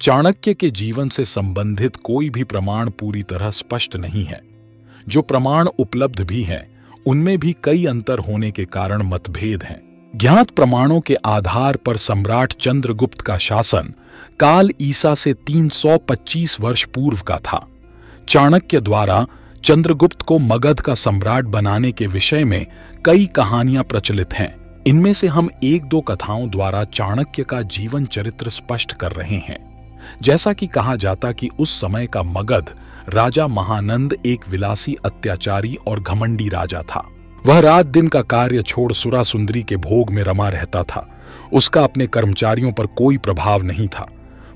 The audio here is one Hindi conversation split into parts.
चाणक्य के जीवन से संबंधित कोई भी प्रमाण पूरी तरह स्पष्ट नहीं है। जो प्रमाण उपलब्ध भी हैं, उनमें भी कई अंतर होने के कारण मतभेद हैं। ज्ञात प्रमाणों के आधार पर सम्राट चंद्रगुप्त का शासन काल ईसा से 325 वर्ष पूर्व का था। चाणक्य द्वारा चंद्रगुप्त को मगध का सम्राट बनाने के विषय में कई कहानियां प्रचलित हैं। इनमें से हम एक दो कथाओं द्वारा चाणक्य का जीवन चरित्र स्पष्ट कर रहे हैं। जैसा कि कहा जाता कि उस समय का मगध राजा महानंद एक विलासी, अत्याचारी और घमंडी राजा था। वह रात दिन का कार्य छोड़ सुरा सुंदरी के भोग में रमा रहता था। उसका अपने कर्मचारियों पर कोई प्रभाव नहीं था।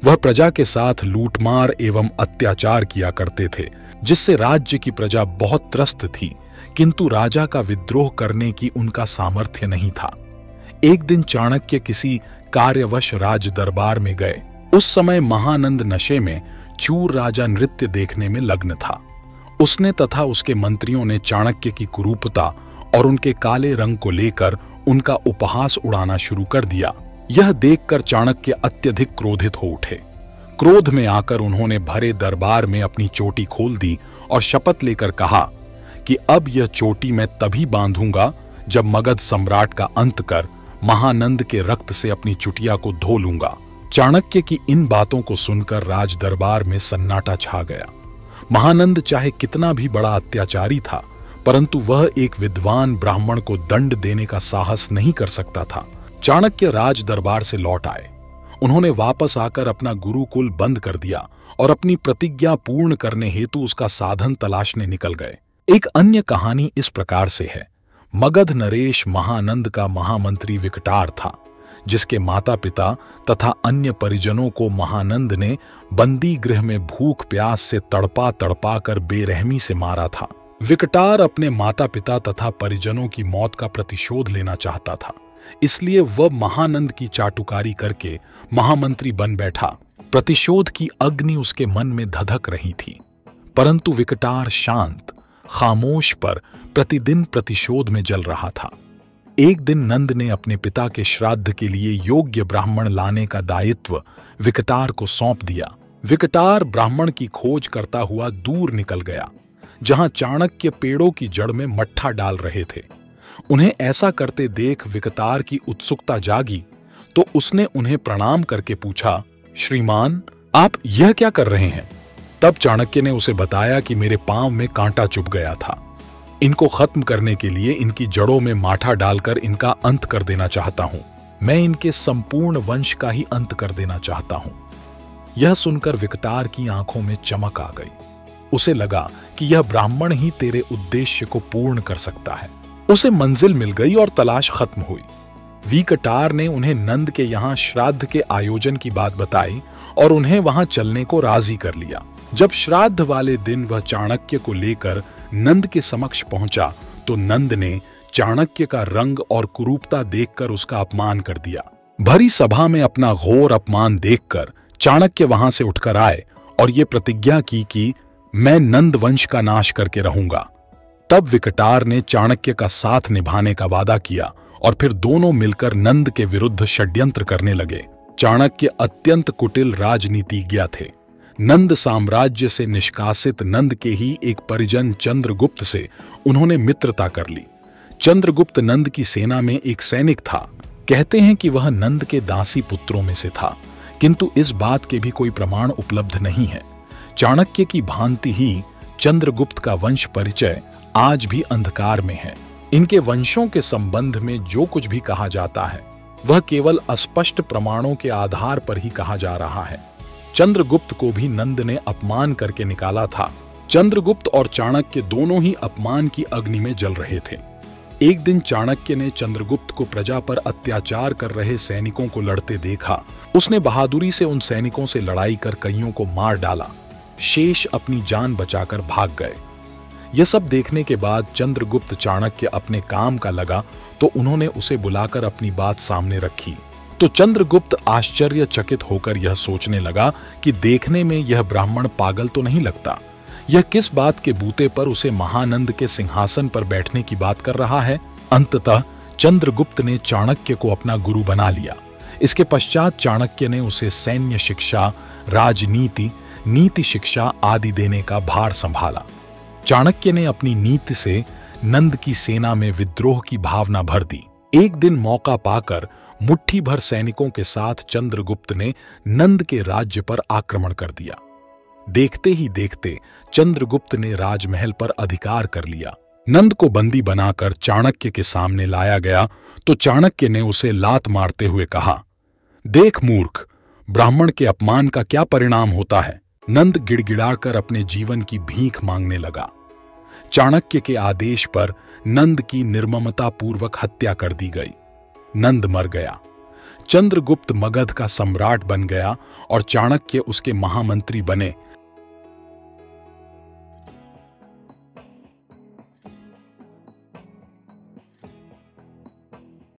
वह प्रजा के साथ लूटमार एवं अत्याचार किया करते थे, जिससे राज्य की प्रजा बहुत त्रस्त थी, किंतु राजा का विद्रोह करने की उनका सामर्थ्य नहीं था। एक दिन चाणक्य किसी कार्यवश राज दरबार में गए। उस समय महानंद नशे में चूर राजा नृत्य देखने में लग्न था। उसने तथा उसके मंत्रियों ने चाणक्य की कुरूपता और उनके काले रंग को लेकर उनका उपहास उड़ाना शुरू कर दिया। यह देखकर चाणक्य अत्यधिक क्रोधित हो उठे। क्रोध में आकर उन्होंने भरे दरबार में अपनी चोटी खोल दी और शपथ लेकर कहा कि अब यह चोटी मैं तभी बांधूंगा जब मगध सम्राट का अंत कर महानंद के रक्त से अपनी चुटिया को धो लूंगा। चाणक्य की इन बातों को सुनकर राज दरबार में सन्नाटा छा गया। महानंद चाहे कितना भी बड़ा अत्याचारी था, परंतु वह एक विद्वान ब्राह्मण को दंड देने का साहस नहीं कर सकता था। चाणक्य राज दरबार से लौट आए। उन्होंने वापस आकर अपना गुरुकुल बंद कर दिया और अपनी प्रतिज्ञा पूर्ण करने हेतु उसका साधन तलाशने निकल गए। एक अन्य कहानी इस प्रकार से है। मगध नरेश महानंद का महामंत्री विकटार था, जिसके माता पिता तथा अन्य परिजनों को महानंद ने बंदी गृह में भूख प्यास से तड़पा तड़पा कर बेरहमी से मारा था। विकटार अपने माता पिता तथा परिजनों की मौत का प्रतिशोध लेना चाहता था, इसलिए वह महानंद की चाटुकारी करके महामंत्री बन बैठा। प्रतिशोध की अग्नि उसके मन में धधक रही थी, परंतु विकटार शांत, खामोश पर प्रतिदिन प्रतिशोध में जल रहा था। एक दिन नंद ने अपने पिता के श्राद्ध के लिए योग्य ब्राह्मण लाने का दायित्व विकटार को सौंप दिया। विकटार ब्राह्मण की खोज करता हुआ दूर निकल गया, जहां चाणक्य पेड़ों की जड़ में मट्ठा डाल रहे थे। उन्हें ऐसा करते देख विकटार की उत्सुकता जागी, तो उसने उन्हें प्रणाम करके पूछा, श्रीमान, आप यह क्या कर रहे हैं? तब चाणक्य ने उसे बताया कि मेरे पांव में कांटा चुभ गया था। इनको खत्म करने के लिए इनकी जड़ों में माठा डालकर इनका अंत कर देना चाहता हूं। मैं इनके संपूर्ण वंश का ही अंत कर देना चाहता हूं। यह सुनकर विकटार की आंखों में चमक आ गई। उसे लगा कि यह ब्राह्मण ही तेरे उद्देश्य को पूर्ण कर सकता है। उसे मंजिल मिल गई और तलाश खत्म हुई। विकटार ने उन्हें नंद के यहाँ श्राद्ध के आयोजन की बात बताई और उन्हें वहां चलने को राजी कर लिया। जब श्राद्ध वाले दिन वह चाणक्य को लेकर नंद के समक्ष पहुंचा, तो नंद ने चाणक्य का रंग और कुरूपता देखकर उसका अपमान कर दिया। भरी सभा में अपना घोर अपमान देखकर चाणक्य वहां से उठकर आए और ये प्रतिज्ञा की कि मैं नंद वंश का नाश करके रहूंगा। तब विकटार ने चाणक्य का साथ निभाने का वादा किया और फिर दोनों मिलकर नंद के विरुद्ध षड्यंत्र करने लगे। चाणक्य अत्यंत कुटिल राजनीतिज्ञ थे। नंद साम्राज्य से निष्कासित नंद के ही एक परिजन चंद्रगुप्त से उन्होंने मित्रता कर ली। चंद्रगुप्त नंद की सेना में एक सैनिक था। कहते हैं कि वह नंद के दासी पुत्रों में से था, किंतु इस बात के भी कोई प्रमाण उपलब्ध नहीं है। चाणक्य की भांति ही चंद्रगुप्त का वंश परिचय आज भी अंधकार में है। इनके वंशों के संबंध में जो कुछ भी कहा जाता है, वह केवल अस्पष्ट प्रमाणों के आधार पर ही कहा जा रहा है। चंद्रगुप्त को भी नंद ने अपमान करके निकाला था। चंद्रगुप्त और चाणक्य दोनों ही अपमान की अग्नि में जल रहे थे। एक दिन चाणक्य ने चंद्रगुप्त को प्रजा पर अत्याचार कर रहे सैनिकों को लड़ते देखा। उसने बहादुरी से उन सैनिकों से लड़ाई कर कईयों को मार डाला। शेष अपनी जान बचाकर भाग गए। यह सब देखने के बाद चंद्रगुप्त चाणक्य अपने काम का लगा, तो उन्होंने उसे बुलाकर अपनी बात सामने रखी। तो चंद्रगुप्त आश्चर्यचकित होकर यह सोचने लगा कि देखने में यह ब्राह्मण पागल तो नहीं लगता। यह किस बात के बूते पर उसे महानंद के सिंहासन पर बैठने की बात कर रहा है। अंततः चंद्रगुप्त ने चाणक्य को अपना गुरु बना लिया। इसके पश्चात चाणक्य ने उसे सैन्य शिक्षा, राजनीति, नीति शिक्षा आदि देने का भार संभाला। चाणक्य ने अपनी नीति से नंद की सेना में विद्रोह की भावना भर दी। एक दिन मौका पाकर मुट्ठी भर सैनिकों के साथ चंद्रगुप्त ने नंद के राज्य पर आक्रमण कर दिया। देखते ही देखते चंद्रगुप्त ने राजमहल पर अधिकार कर लिया। नंद को बंदी बनाकर चाणक्य के सामने लाया गया तो चाणक्य ने उसे लात मारते हुए कहा, देख मूर्ख, ब्राह्मण के अपमान का क्या परिणाम होता है। नंद गिड़गिड़ाकर अपने जीवन की भीख मांगने लगा। चाणक्य के आदेश पर नंद की निर्ममता पूर्वक हत्या कर दी गई। नंद मर गया। चंद्रगुप्त मगध का सम्राट बन गया और चाणक्य उसके महामंत्री बने